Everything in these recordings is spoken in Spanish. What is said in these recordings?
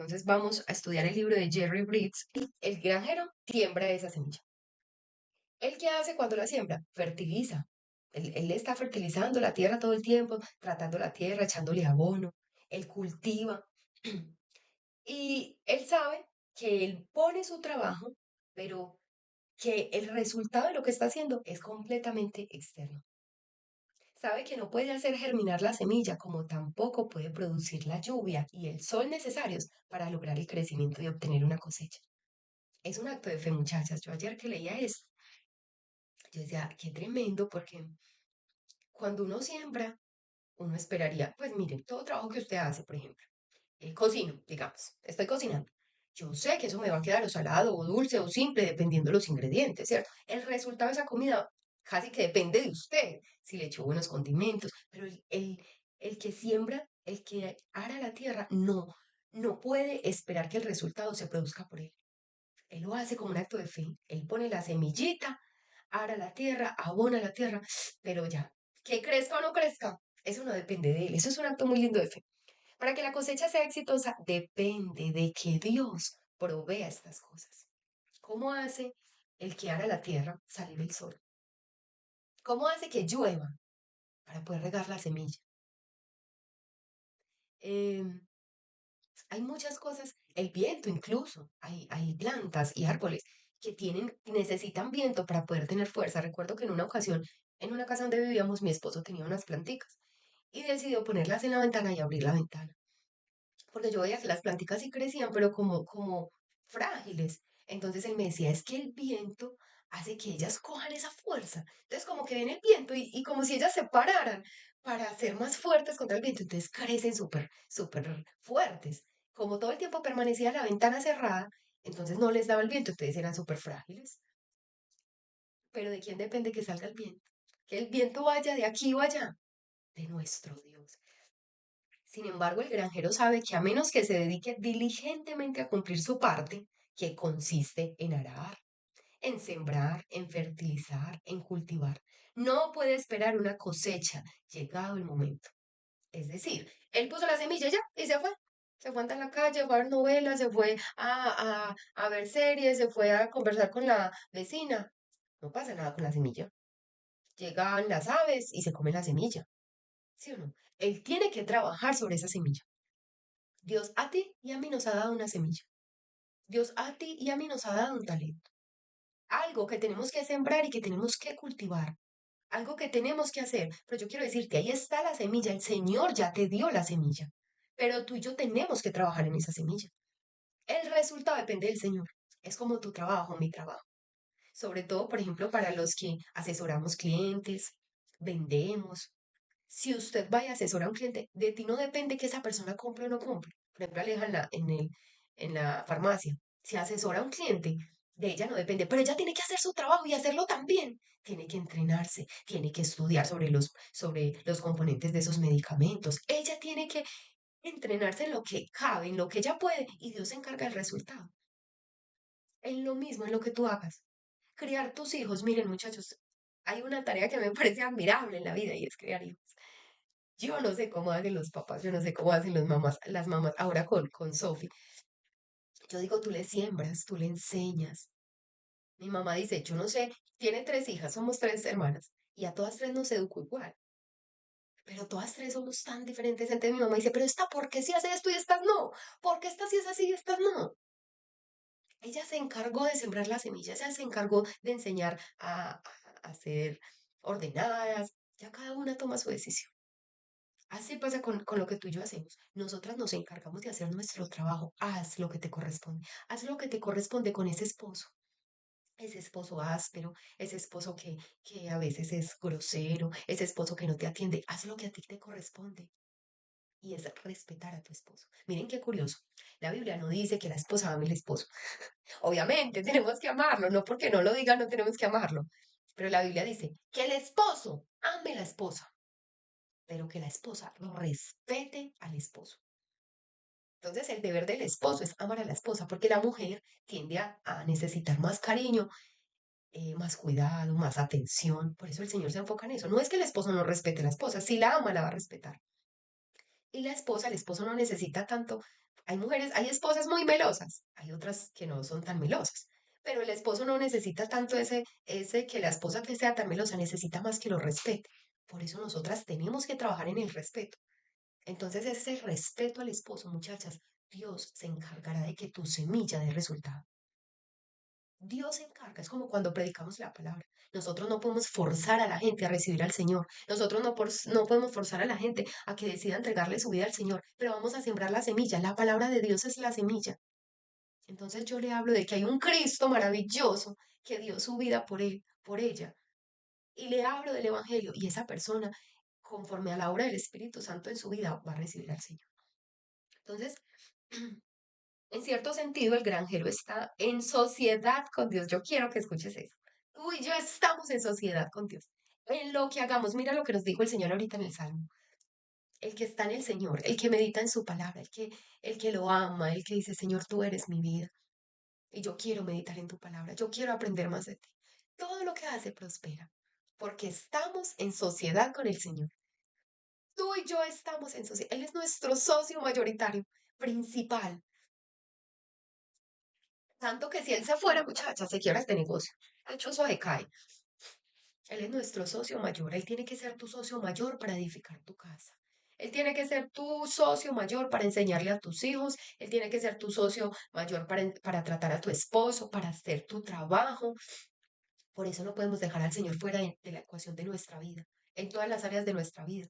Entonces vamos a estudiar el libro de Jerry Bridges y el granjero siembra esa semilla. ¿Él qué hace cuando la siembra? Fertiliza. Él está fertilizando la tierra todo el tiempo, tratando la tierra, echándole abono. Él cultiva. Y él sabe que él pone su trabajo, pero que el resultado de lo que está haciendo es completamente externo. Sabe que no puede hacer germinar la semilla, como tampoco puede producir la lluvia y el sol necesarios para lograr el crecimiento y obtener una cosecha. Es un acto de fe, muchachas. Yo ayer que leía esto, yo decía, qué tremendo, porque cuando uno siembra, uno esperaría, pues mire, todo trabajo que usted hace, por ejemplo, cocino, digamos, estoy cocinando. Yo sé que eso me va a quedar o salado o dulce o simple, dependiendo de los ingredientes, ¿cierto? El resultado de esa comida casi que depende de usted, si le echó buenos condimentos, pero el que siembra, el que ara la tierra, no puede esperar que el resultado se produzca por él. Él lo hace como un acto de fe. Él pone la semillita, ara la tierra, abona la tierra, pero ya, que crezca o no crezca, eso no depende de él. Eso es un acto muy lindo de fe. Para que la cosecha sea exitosa, depende de que Dios provea estas cosas. ¿Cómo hace el que ara la tierra salir el sol? ¿Cómo hace que llueva para poder regar la semilla? Em, Hay muchas cosas, el viento incluso, hay plantas y árboles que necesitan viento para poder tener fuerza. Recuerdo que en una ocasión, en una casa donde vivíamos, mi esposo tenía unas planticas y decidió ponerlas en la ventana y abrir la ventana. Porque yo veía que las planticas sí crecían, pero como frágiles. Entonces él me decía, es que el viento hace que ellas cojan esa fuerza. Entonces como que viene el viento y como si ellas se pararan para ser más fuertes contra el viento. Entonces crecen súper fuertes. Como todo el tiempo permanecía la ventana cerrada, entonces no les daba el viento, entonces eran súper frágiles. Pero ¿de quién depende que salga el viento? Que el viento vaya de aquí o allá, de nuestro Dios. Sin embargo, el granjero sabe que a menos que se dedique diligentemente a cumplir su parte, que consiste en arar, en sembrar, en fertilizar, en cultivar, no puede esperar una cosecha llegado el momento. Es decir, él puso la semilla ya y se fue. Se fue a andar en la calle, fue a ver novelas, se fue a ver series, se fue a conversar con la vecina. No pasa nada con la semilla. Llegan las aves y se comen la semilla. ¿Sí o no? Él tiene que trabajar sobre esa semilla. Dios a ti y a mí nos ha dado una semilla. Dios a ti y a mí nos ha dado un talento. Algo que tenemos que sembrar y que tenemos que cultivar. Algo que tenemos que hacer. Pero yo quiero decirte, ahí está la semilla. El Señor ya te dio la semilla. Pero tú y yo tenemos que trabajar en esa semilla. El resultado depende del Señor. Es como tu trabajo, mi trabajo. Sobre todo, por ejemplo, para los que asesoramos clientes, vendemos. Si usted va y asesora a un cliente, de ti no depende que esa persona compre o no compre. Por ejemplo, Aleja en la farmacia. Si asesora a un cliente, de ella no depende, pero ella tiene que hacer su trabajo y hacerlo también. Tiene que entrenarse, tiene que estudiar sobre los componentes de esos medicamentos. Ella tiene que entrenarse en lo que cabe, en lo que ella puede, y Dios se encarga del resultado. En lo mismo, en lo que tú hagas. Criar tus hijos. Miren, muchachos, hay una tarea que me parece admirable en la vida y es criar hijos. Yo no sé cómo hacen los papás, yo no sé cómo hacen las mamás ahora con Sophie. Yo digo, tú le siembras, tú le enseñas. Mi mamá dice, yo no sé, tiene tres hijas, somos tres hermanas, y a todas tres nos educo igual, pero todas tres somos tan diferentes. Entonces mi mamá dice, pero esta, ¿por qué si hace esto y estas no? ¿Por qué esta sí es así y estas no? Ella se encargó de sembrar las semillas, ella se encargó de enseñar a ser ordenadas, ya cada una toma su decisión. Así pasa con lo que tú y yo hacemos. Nosotras nos encargamos de hacer nuestro trabajo. Haz lo que te corresponde. Haz lo que te corresponde con ese esposo áspero, ese esposo que a veces es grosero, ese esposo que no te atiende. Haz lo que a ti te corresponde. Y es respetar a tu esposo. Miren qué curioso. La Biblia no dice que la esposa ame al esposo. Obviamente tenemos que amarlo, no porque no lo diga, no tenemos que amarlo. Pero la Biblia dice que el esposo ame a la esposa, pero que la esposa respete al esposo. Entonces, el deber del esposo es amar a la esposa, porque la mujer tiende a necesitar más cariño, más cuidado, más atención. Por eso el Señor se enfoca en eso. No es que el esposo no respete a la esposa, si la ama, la va a respetar. Y la esposa, el esposo no necesita tanto, Hay mujeres, hay esposas muy melosas, hay otras que no son tan melosas. Pero el esposo no necesita tanto ese que la esposa que sea tan melosa, necesita más que lo respete. Por eso nosotras tenemos que trabajar en el respeto. Entonces, ese respeto al esposo, muchachas, Dios se encargará de que tu semilla dé resultado. Dios se encarga, es como cuando predicamos la palabra. Nosotros no podemos forzar a la gente a recibir al Señor. Nosotros no podemos forzar a la gente a que decida entregarle su vida al Señor, pero vamos a sembrar la semilla. La palabra de Dios es la semilla. Entonces yo le hablo de que hay un Cristo maravilloso que dio su vida por él, por ella. Y le hablo del Evangelio y esa persona, conforme a la obra del Espíritu Santo en su vida, va a recibir al Señor. Entonces, en cierto sentido, el granjero está en sociedad con Dios. Yo quiero que escuches eso. Tú y yo estamos en sociedad con Dios. En lo que hagamos, mira lo que nos dijo el Señor ahorita en el Salmo. El que está en el Señor, el que medita en su palabra, el que lo ama, el que dice, Señor, tú eres mi vida. Y yo quiero meditar en tu palabra, yo quiero aprender más de ti. Todo lo que hace prospera, porque estamos en sociedad con el Señor. Tú y yo estamos en sociedad. Él es nuestro socio mayoritario, principal. Tanto que si él se fuera, muchacha, se quiebra este negocio. El chozo decae. Él es nuestro socio mayor. Él tiene que ser tu socio mayor para edificar tu casa. Él tiene que ser tu socio mayor para enseñarle a tus hijos. Él tiene que ser tu socio mayor para tratar a tu esposo, para hacer tu trabajo. Por eso no podemos dejar al Señor fuera de la ecuación de nuestra vida, en todas las áreas de nuestra vida.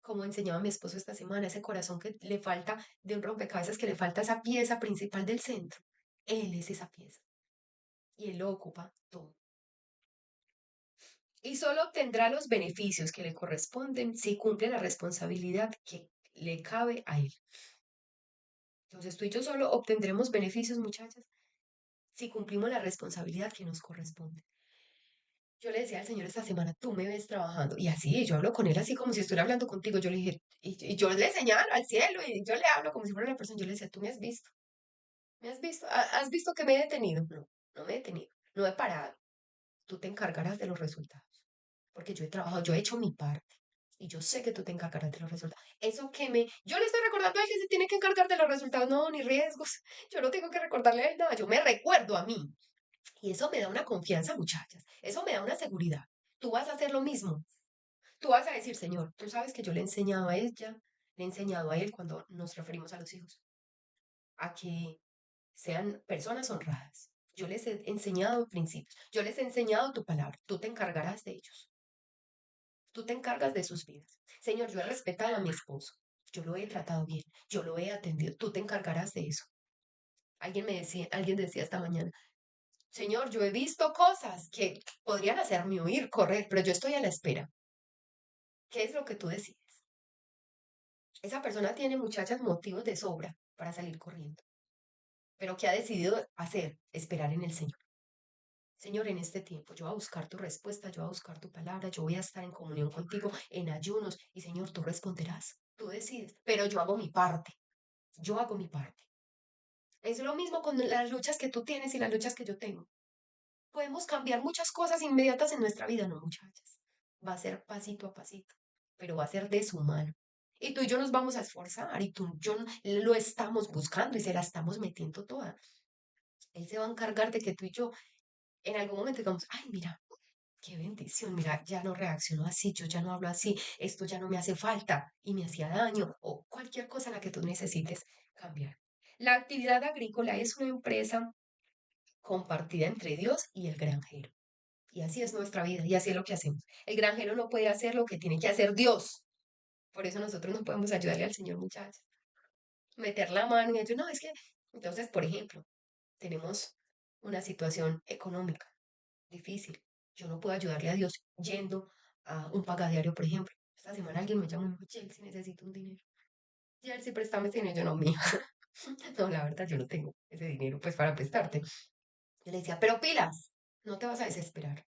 Como enseñaba mi esposo esta semana, ese corazón que le falta de un rompecabezas, que le falta esa pieza principal del centro. Él es esa pieza y él lo ocupa todo. Y solo obtendrá los beneficios que le corresponden si cumple la responsabilidad que le cabe a él. Entonces tú y yo solo obtendremos beneficios, muchachas, si cumplimos la responsabilidad que nos corresponde. Yo le decía al Señor esta semana, tú me ves trabajando. Y así, yo hablo con él así como si estuviera hablando contigo. Yo le dije, y yo le señalo al cielo y yo le hablo como si fuera una persona. Yo le decía, tú me has visto, me has visto, has visto que me he detenido. No, no me he detenido, no he parado. Tú te encargarás de los resultados. Porque yo he trabajado, yo he hecho mi parte. Y yo sé que tú te encargarás de los resultados. Eso que yo le estoy recordando a él que se tiene que encargar de los resultados. No, ni riesgos. Yo no tengo que recordarle a él nada. Yo me recuerdo a mí. Y eso me da una confianza, muchachas. Eso me da una seguridad. Tú vas a hacer lo mismo. Tú vas a decir, Señor, tú sabes que yo le he enseñado a ella, le he enseñado a él cuando nos referimos a los hijos, a que sean personas honradas. Yo les he enseñado principios. Yo les he enseñado tu palabra. Tú te encargarás de ellos. Tú te encargas de sus vidas. Señor, yo he respetado a mi esposo. Yo lo he tratado bien. Yo lo he atendido. Tú te encargarás de eso. Alguien decía esta mañana, Señor, yo he visto cosas que podrían hacerme huir, correr, pero yo estoy a la espera. ¿Qué es lo que tú decides? Esa persona tiene, muchachas, motivos de sobra para salir corriendo, pero ¿qué ha decidido hacer? Esperar en el Señor. Señor, en este tiempo yo voy a buscar tu respuesta, yo voy a buscar tu palabra, yo voy a estar en comunión contigo, en ayunos, y Señor, tú responderás, tú decides, pero yo hago mi parte, yo hago mi parte. Es lo mismo con las luchas que tú tienes y las luchas que yo tengo. Podemos cambiar muchas cosas inmediatas en nuestra vida, no, muchachas. Va a ser pasito a pasito, pero va a ser de su mano. Y tú y yo nos vamos a esforzar y tú y yo lo estamos buscando y se la estamos metiendo toda. Él se va a encargar de que tú y yo en algún momento digamos, ay, mira, qué bendición, mira, ya no reacciono así, yo ya no hablo así, esto ya no me hace falta y me hacía daño o cualquier cosa en la que tú necesites cambiar. La actividad agrícola es una empresa compartida entre Dios y el granjero. Y así es nuestra vida y así es lo que hacemos. El granjero no puede hacer lo que tiene que hacer Dios. Por eso nosotros no podemos ayudarle al Señor, muchachos. Meter la mano y decir, no, es que, entonces, por ejemplo, tenemos una situación económica difícil. Yo no puedo ayudarle a Dios yendo a un pagadiario, por ejemplo. Esta semana alguien me llamó y me dijo, Chelsea, necesito un dinero. Chelsea, préstame ese dinero. Yo no, mío. No, la verdad, yo no tengo ese dinero pues para prestarte. Yo le decía, pero pilas, no te vas a desesperar.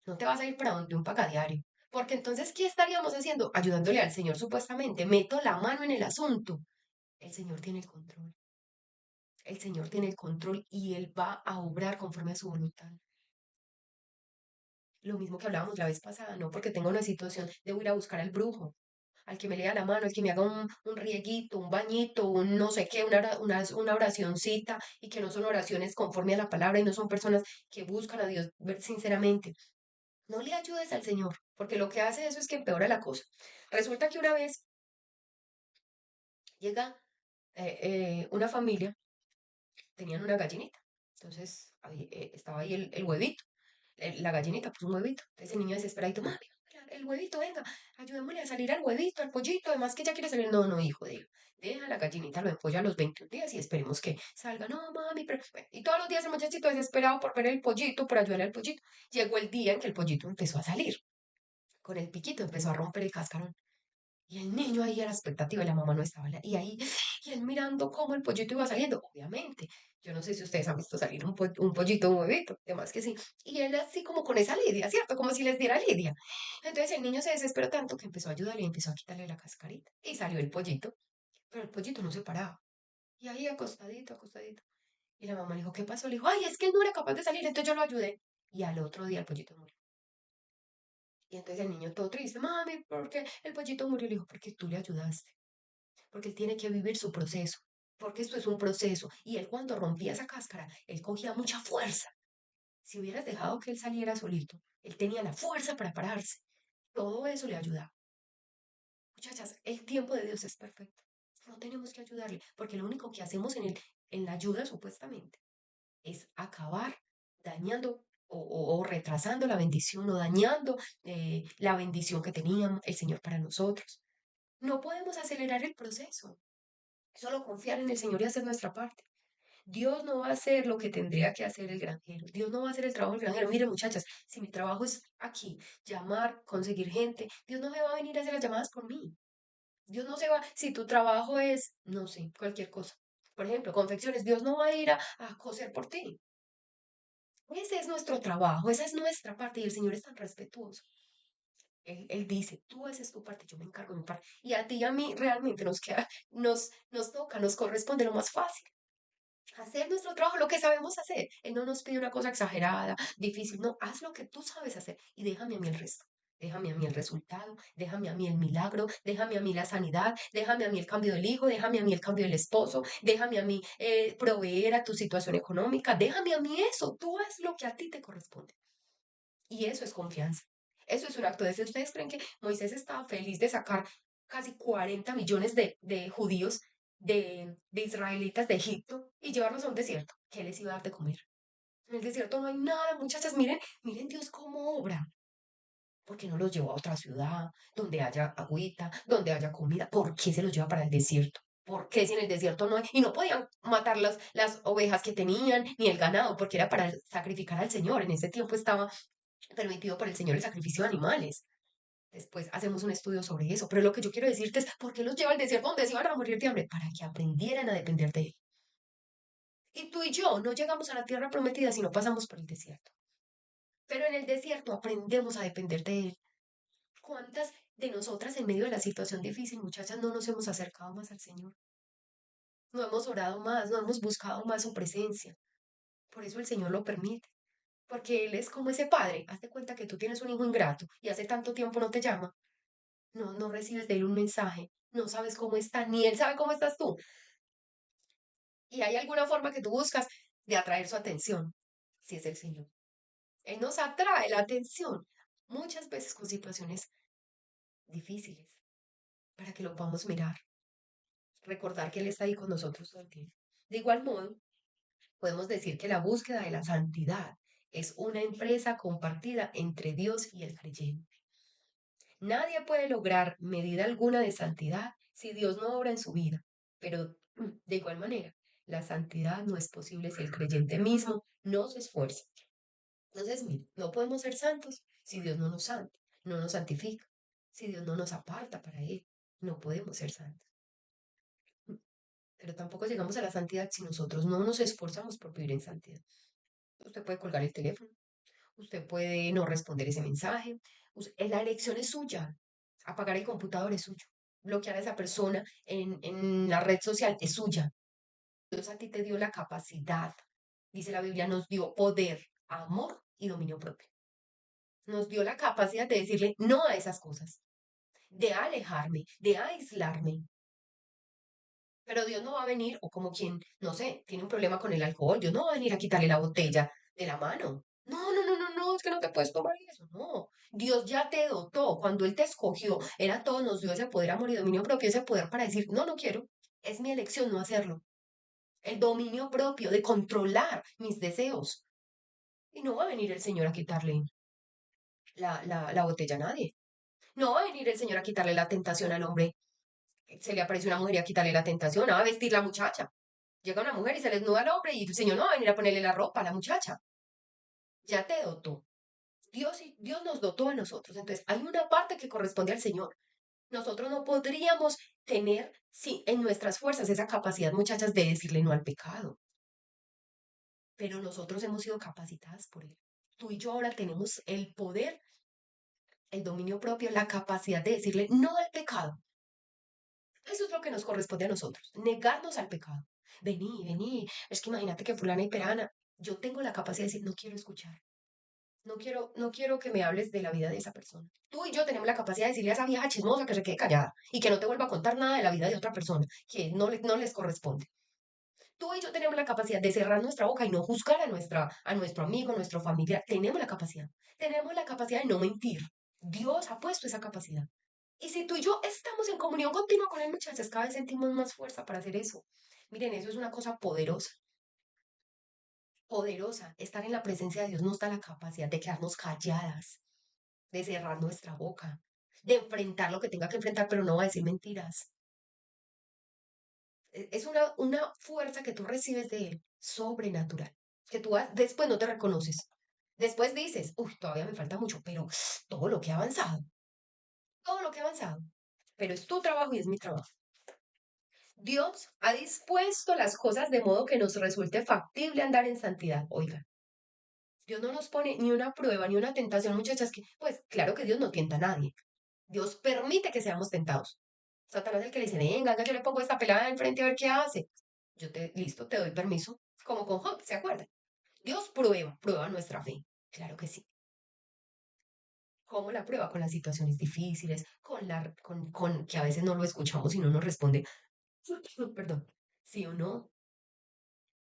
No te vas a ir para donde un pagadiario. Porque entonces, ¿qué estaríamos haciendo? Ayudándole al Señor supuestamente. Meto la mano en el asunto. El Señor tiene el control. El Señor tiene el control y Él va a obrar conforme a su voluntad. Lo mismo que hablábamos la vez pasada, no porque tengo una situación, debo ir a buscar al brujo. al que me lea la mano, al que me haga un rieguito, un bañito, un no sé qué, una oracioncita, y que no son oraciones conforme a la palabra y no son personas que buscan a Dios sinceramente. No le ayudes al Señor, porque lo que hace eso es que empeora la cosa. Resulta que una vez llega una familia, tenían una gallinita. Entonces estaba ahí el huevito, la gallinita puso un huevito. Entonces el niño desesperadito, mami, mira, el huevito, venga, ayudémosle a salir al huevito, al pollito, además que ella quiere salir. No, no, hijo, digo, deja la gallinita, lo empolla a los 21 días y esperemos que salga. No, mami, pero... bueno, y todos los días el muchachito desesperado por ver el pollito, por ayudarle al pollito. Llegó el día en que el pollito empezó a salir. Con el piquito empezó a romper el cascarón. Y el niño ahí a la expectativa y la mamá no estaba. Y ahí, y él mirando cómo el pollito iba saliendo, obviamente. Yo no sé si ustedes han visto salir un pollito, un huevito, además que sí. Y él así como con esa lidia, ¿cierto? Como si les diera lidia. Entonces el niño se desesperó tanto que empezó a ayudarle y empezó a quitarle la cascarita. Y salió el pollito, pero el pollito no se paraba. Y ahí acostadito, acostadito. Y la mamá le dijo, ¿qué pasó? Le dijo, ay, es que él no era capaz de salir, entonces yo lo ayudé. Y al otro día el pollito murió. Y entonces el niño todo triste, mami, ¿por qué el pollito murió? Le dijo, porque tú le ayudaste. Porque él tiene que vivir su proceso, porque esto es un proceso. Y él cuando rompía esa cáscara, él cogía mucha fuerza. Si hubieras dejado que él saliera solito, él tenía la fuerza para pararse. Todo eso le ayudaba. Muchachas, el tiempo de Dios es perfecto. No tenemos que ayudarle, porque lo único que hacemos en la ayuda, supuestamente, es acabar dañando o retrasando la bendición o dañando la bendición que tenía el Señor para nosotros. No podemos acelerar el proceso. Solo confiar en el Señor y hacer nuestra parte. Dios no va a hacer lo que tendría que hacer el granjero. Dios no va a hacer el trabajo del granjero. Mire, muchachas, si mi trabajo es aquí, llamar, conseguir gente, Dios no se va a venir a hacer las llamadas por mí. Dios no se va, si tu trabajo es, no sé, cualquier cosa. Por ejemplo, confecciones, Dios no va a ir a coser por ti. Ese es nuestro trabajo, esa es nuestra parte y el Señor es tan respetuoso. Él dice, tú haces tu parte, yo me encargo de mi parte. Y a ti y a mí realmente nos queda, nos toca, nos corresponde lo más fácil. Hacer nuestro trabajo, lo que sabemos hacer. Él no nos pide una cosa exagerada, difícil. No, haz lo que tú sabes hacer y déjame a mí el resto. Déjame a mí el resultado, déjame a mí el milagro, déjame a mí la sanidad, déjame a mí el cambio del hijo, déjame a mí el cambio del esposo, déjame a mí proveer a tu situación económica, déjame a mí eso, tú haz lo que a ti te corresponde. Y eso es confianza. Eso es un acto de fe. ¿Ustedes creen que Moisés estaba feliz de sacar casi 40 millones de judíos, de israelitas de Egipto y llevarlos a un desierto? ¿Qué les iba a dar de comer? En el desierto no hay nada, muchachas. Miren, miren Dios cómo obra. ¿Por qué no los llevó a otra ciudad donde haya agüita, donde haya comida? ¿Por qué se los lleva para el desierto? ¿Por qué si en el desierto no hay? Y no podían matar las ovejas que tenían, ni el ganado, porque era para sacrificar al Señor. En ese tiempo estaba permitido por el Señor el sacrificio de animales. Después hacemos un estudio sobre eso. Pero lo que yo quiero decirte es, ¿por qué los lleva al desierto donde se iban a morir de hambre? Para que aprendieran a depender de Él. Y tú y yo no llegamos a la tierra prometida si no pasamos por el desierto. Pero en el desierto aprendemos a depender de Él. ¿Cuántas de nosotras en medio de la situación difícil, muchachas, no nos hemos acercado más al Señor? No hemos orado más, no hemos buscado más su presencia. Por eso el Señor lo permite. Porque Él es como ese padre. Hazte cuenta que tú tienes un hijo ingrato y hace tanto tiempo no te llama. No, no recibes de él un mensaje, no sabes cómo está, ni él sabe cómo estás tú. Y hay alguna forma que tú buscas de atraer su atención, si es el Señor. Él nos atrae la atención muchas veces con situaciones difíciles para que lo podamos mirar, recordar que Él está ahí con nosotros todo el tiempo. De igual modo, podemos decir que la búsqueda de la santidad es una empresa compartida entre Dios y el creyente. Nadie puede lograr medida alguna de santidad si Dios no obra en su vida, pero de igual manera, la santidad no es posible si el creyente mismo no se esfuerza. Entonces, mire, no podemos ser santos si Dios no nos santifica, si Dios no nos aparta para Él. No podemos ser santos. Pero tampoco llegamos a la santidad si nosotros no nos esforzamos por vivir en santidad. Usted puede colgar el teléfono, usted puede no responder ese mensaje. La elección es suya. Apagar el computador es suyo. Bloquear a esa persona en la red social es suya. Dios a ti te dio la capacidad. Dice la Biblia, nos dio poder, amor y dominio propio. Nos dio la capacidad de decirle no a esas cosas. de alejarme, de aislarme. Pero Dios no va a venir, o como quien, no sé, tiene un problema con el alcohol, Dios no va a venir a quitarle la botella de la mano. No, no, no, no, no, es que no te puedes tomar eso. No, Dios ya te dotó. Cuando Él te escogió, Él a todos nos dio ese poder, amor y dominio propio, ese poder para decir, no, no quiero. Es mi elección no hacerlo. El dominio propio de controlar mis deseos. Y no va a venir el Señor a quitarle la botella a nadie. No va a venir el Señor a quitarle la tentación al hombre. Se le aparece una mujer y a quitarle la tentación, a vestir la muchacha. Llega una mujer y se le desnuda al hombre y el Señor no va a venir a ponerle la ropa a la muchacha. Ya te dotó. Dios nos dotó a nosotros. Entonces, hay una parte que corresponde al Señor. Nosotros no podríamos tener, sí, en nuestras fuerzas esa capacidad, muchachas, de decirle no al pecado. Pero nosotros hemos sido capacitadas por Él. Tú y yo ahora tenemos el poder, el dominio propio, la capacidad de decirle no al pecado. Eso es lo que nos corresponde a nosotros, negarnos al pecado. Vení, vení, es que imagínate que fulana y perana, yo tengo la capacidad de decir, no quiero escuchar, no quiero que me hables de la vida de esa persona. Tú y yo tenemos la capacidad de decirle a esa vieja chismosa que se quede callada y que no te vuelva a contar nada de la vida de otra persona, que no les corresponde. Tú y yo tenemos la capacidad de cerrar nuestra boca y no juzgar a nuestro amigo, a nuestro familiar. Tenemos la capacidad. Tenemos la capacidad de no mentir. Dios ha puesto esa capacidad. Y si tú y yo estamos en comunión continua con Él, muchachas, cada vez sentimos más fuerza para hacer eso. Miren, eso es una cosa poderosa, poderosa. Estar en la presencia de Dios nos da la capacidad de quedarnos calladas, de cerrar nuestra boca, de enfrentar lo que tenga que enfrentar, pero no va a decir mentiras. Es una fuerza que tú recibes de Él, sobrenatural, que tú después no te reconoces. Después dices, uy, todavía me falta mucho, pero todo lo que he avanzado, todo lo que he avanzado. Pero es tu trabajo y es mi trabajo. Dios ha dispuesto las cosas de modo que nos resulte factible andar en santidad. Oiga, Dios no nos pone ni una prueba ni una tentación, muchachas, que, pues claro que Dios no tienta a nadie. Dios permite que seamos tentados. Satanás es el que le dice, venga, yo le pongo esta pelada enfrente a ver qué hace. Listo, te doy permiso. Como con Job, ¿se acuerdan? Dios prueba nuestra fe. Claro que sí. ¿Cómo la prueba? Con las situaciones difíciles, con que a veces no lo escuchamos y no nos responde, perdón, sí o no,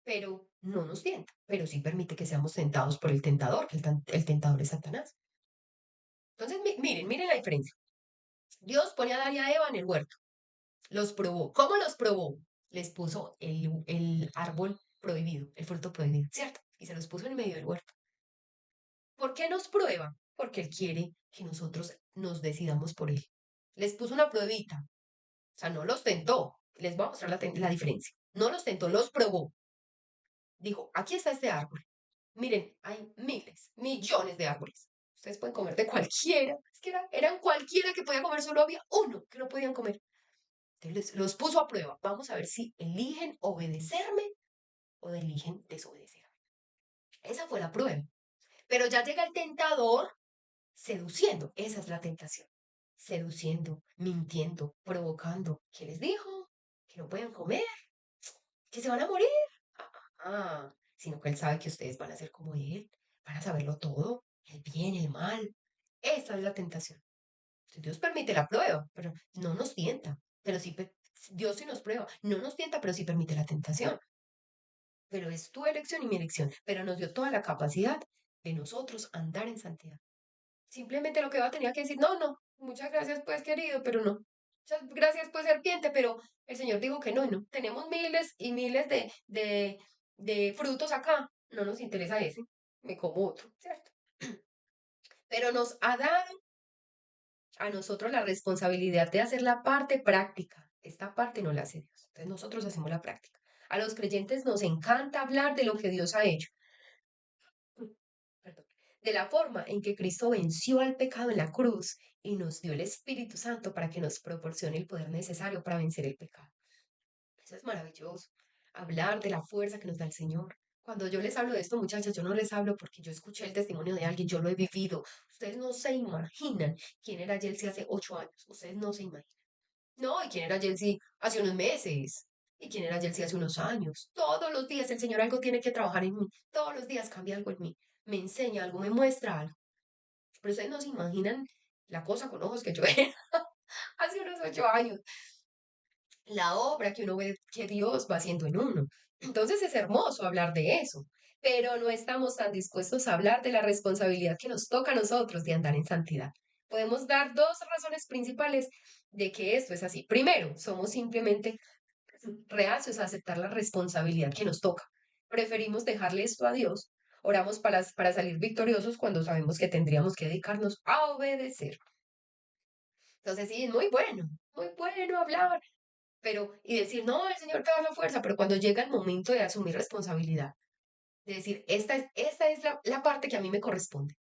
pero no nos tienta, pero sí permite que seamos tentados por el tentador, que el tentador es Satanás. Entonces, miren la diferencia. Dios pone a Adán y a Eva en el huerto, los probó. ¿Cómo los probó? Les puso el árbol prohibido, el fruto prohibido, ¿cierto? Y se los puso en medio del huerto. ¿Por qué nos prueba? Porque Él quiere que nosotros nos decidamos por Él. Les puso una pruebita, o sea, no los tentó. Les voy a mostrar la diferencia. No los tentó, los probó. Dijo, aquí está este árbol. Miren, hay miles, millones de árboles. Ustedes pueden comer de cualquiera. Es que eran cualquiera que podía comer, solo había uno que no podían comer. Entonces los puso a prueba. Vamos a ver si eligen obedecerme o eligen desobedecerme. Esa fue la prueba. Pero ya llega el tentador seduciendo. Esa es la tentación. Seduciendo, mintiendo, provocando. ¿Qué les dijo? Que no pueden comer, que se van a morir. Sino que él sabe que ustedes van a ser como él, van a saberlo todo, el bien, el mal. Esa es la tentación. Dios permite la prueba, pero no nos tienta. Pero sí, Dios sí nos prueba. No nos tienta, pero sí permite la tentación. Pero es tu elección y mi elección. Pero nos dio toda la capacidad de nosotros andar en santidad. Simplemente lo que va a tener que decir, no, no, muchas gracias pues querido, pero no. Muchas gracias pues serpiente, pero el Señor dijo que no, y no. Tenemos miles y miles de frutos acá. No nos interesa ese. Me como otro, ¿cierto? Pero nos ha dado a nosotros la responsabilidad de hacer la parte práctica. Esta parte no la hace Dios. Entonces nosotros hacemos la práctica. A los creyentes nos encanta hablar de lo que Dios ha hecho. Perdón, de la forma en que Cristo venció al pecado en la cruz y nos dio el Espíritu Santo para que nos proporcione el poder necesario para vencer el pecado. Eso es maravilloso. Hablar de la fuerza que nos da el Señor. Cuando yo les hablo de esto, muchachas, yo no les hablo porque yo escuché el testimonio de alguien, yo lo he vivido. Ustedes no se imaginan quién era Yelsi hace 8 años. Ustedes no se imaginan. No, y quién era Yelsi hace unos meses. ¿Y quién era Yelsi hace unos años? Todos los días el Señor algo tiene que trabajar en mí. Todos los días cambia algo en mí. Me enseña algo, me muestra algo. Pero ustedes no se imaginan la cosa con ojos que yo era. hace unos 8 años, la obra que uno ve que Dios va haciendo en uno. Entonces es hermoso hablar de eso, pero no estamos tan dispuestos a hablar de la responsabilidad que nos toca a nosotros de andar en santidad. Podemos dar dos razones principales de que esto es así. Primero, somos simplemente reacios a aceptar la responsabilidad que nos toca. Preferimos dejarle esto a Dios. Oramos para salir victoriosos cuando sabemos que tendríamos que dedicarnos a obedecer. Entonces sí, es muy bueno hablar, pero y decir, no, el Señor te da la fuerza, pero cuando llega el momento de asumir responsabilidad, de decir, esta es la parte que a mí me corresponde.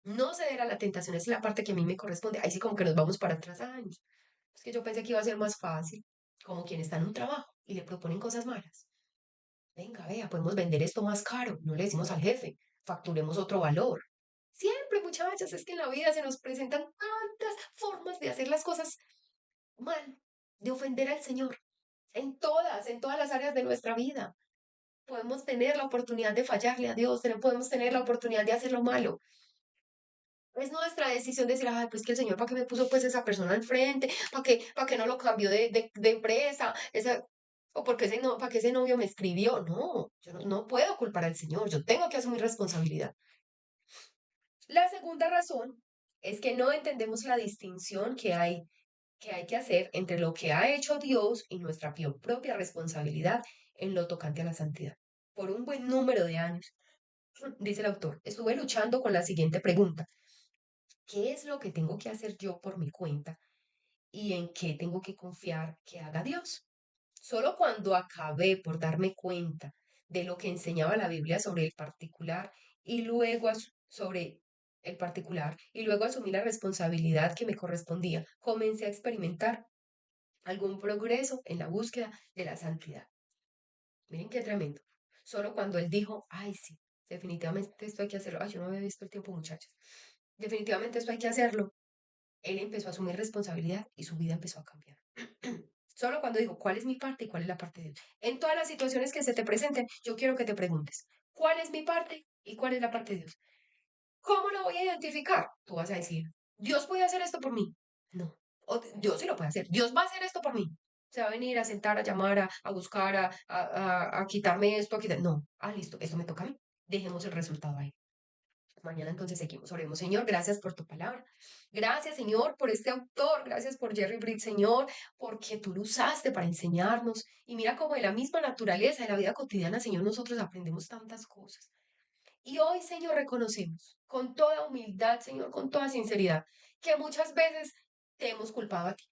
No ceder a la tentación es la parte que a mí me corresponde. Ahí sí como que nos vamos para atrás. Ay, es que yo pensé que iba a ser más fácil, como quien está en un trabajo y le proponen cosas malas. Venga, vea, podemos vender esto más caro. No le decimos al jefe, facturemos otro valor. Siempre, muchachas, es que en la vida se nos presentan tantas formas de hacer las cosas mal, de ofender al Señor, en todas las áreas de nuestra vida. Podemos tener la oportunidad de fallarle a Dios, podemos tener la oportunidad de hacer lo malo. Es nuestra decisión decir, ay, pues que el Señor, ¿para qué me puso pues esa persona al frente? ¿Para qué no lo cambió de empresa? O porque ese no, ¿para qué ese novio me escribió? No, yo no puedo culpar al Señor, yo tengo que asumir responsabilidad. La segunda razón es que no entendemos la distinción que hay que hacer entre lo que ha hecho Dios y nuestra propia responsabilidad en lo tocante a la santidad. Por un buen número de años, dice el autor, estuve luchando con la siguiente pregunta. ¿Qué es lo que tengo que hacer yo por mi cuenta y en qué tengo que confiar que haga Dios? Solo cuando acabé por darme cuenta de lo que enseñaba la Biblia sobre el particular y luego sobre el particular y luego asumí la responsabilidad que me correspondía, comencé a experimentar algún progreso en la búsqueda de la santidad. Miren qué tremendo. Solo cuando él dijo, ay, sí, definitivamente esto hay que hacerlo. Ay, yo no había visto el tiempo, muchachos. Definitivamente esto hay que hacerlo. Él empezó a asumir responsabilidad y su vida empezó a cambiar. Solo cuando dijo, ¿cuál es mi parte y cuál es la parte de Dios? En todas las situaciones que se te presenten, yo quiero que te preguntes, ¿cuál es mi parte y cuál es la parte de Dios? ¿Cómo lo voy a identificar? Tú vas a decir, Dios puede hacer esto por mí. No, Dios sí lo puede hacer. Dios va a hacer esto por mí. Se va a venir a sentar, a llamar, a buscar, a quitarme esto, a quitar. No, listo, esto me toca a mí. Dejemos el resultado ahí. Mañana entonces seguimos, oremos. Señor, gracias por tu palabra. Gracias, Señor, por este autor. Gracias por Jerry Britt, Señor, porque tú lo usaste para enseñarnos. Y mira cómo de la misma naturaleza de la vida cotidiana, Señor, nosotros aprendemos tantas cosas. Y hoy, Señor, reconocemos con toda humildad, Señor, con toda sinceridad, que muchas veces te hemos culpado a ti.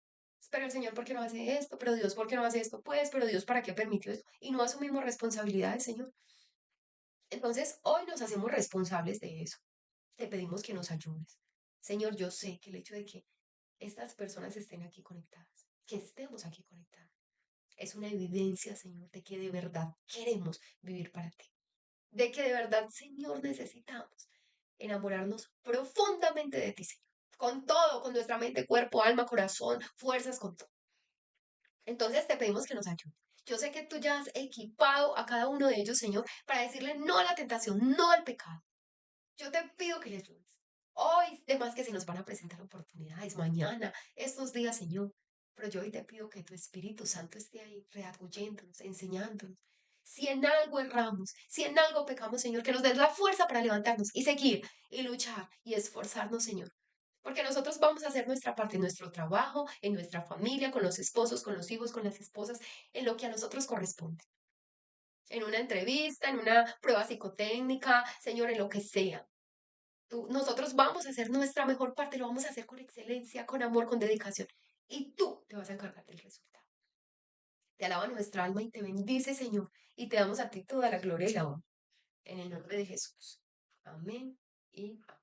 Pero el Señor, ¿por qué no hace esto? Pero Dios, ¿por qué no hace esto? Pues, pero Dios, ¿para qué permitió esto? Y no asumimos responsabilidades, Señor. Entonces, hoy nos hacemos responsables de eso. Te pedimos que nos ayudes. Señor, yo sé que el hecho de que estas personas estén aquí conectadas, que estemos aquí conectadas, es una evidencia, Señor, de que de verdad queremos vivir para ti. De que de verdad, Señor, necesitamos enamorarnos profundamente de ti, Señor. Con todo, con nuestra mente, cuerpo, alma, corazón, fuerzas, con todo. Entonces te pedimos que nos ayudes. Yo sé que tú ya has equipado a cada uno de ellos, Señor, para decirle no a la tentación, no al pecado. Yo te pido que les ayudes. Hoy, además que se nos van a presentar oportunidades, mañana, estos días, Señor. Pero yo hoy te pido que tu Espíritu Santo esté ahí, redarguyéndonos, enseñándonos. Si en algo erramos, si en algo pecamos, Señor, que nos des la fuerza para levantarnos y seguir y luchar y esforzarnos, Señor. Porque nosotros vamos a hacer nuestra parte en nuestro trabajo, en nuestra familia, con los esposos, con los hijos, con las esposas, en lo que a nosotros corresponde. En una entrevista, en una prueba psicotécnica, Señor, en lo que sea. Nosotros vamos a hacer nuestra mejor parte, lo vamos a hacer con excelencia, con amor, con dedicación. Y tú te vas a encargar del resultado. Te alaba nuestra alma y te bendice, Señor. Y te damos a ti toda la gloria y la honra. En el nombre de Jesús. Amén y amén.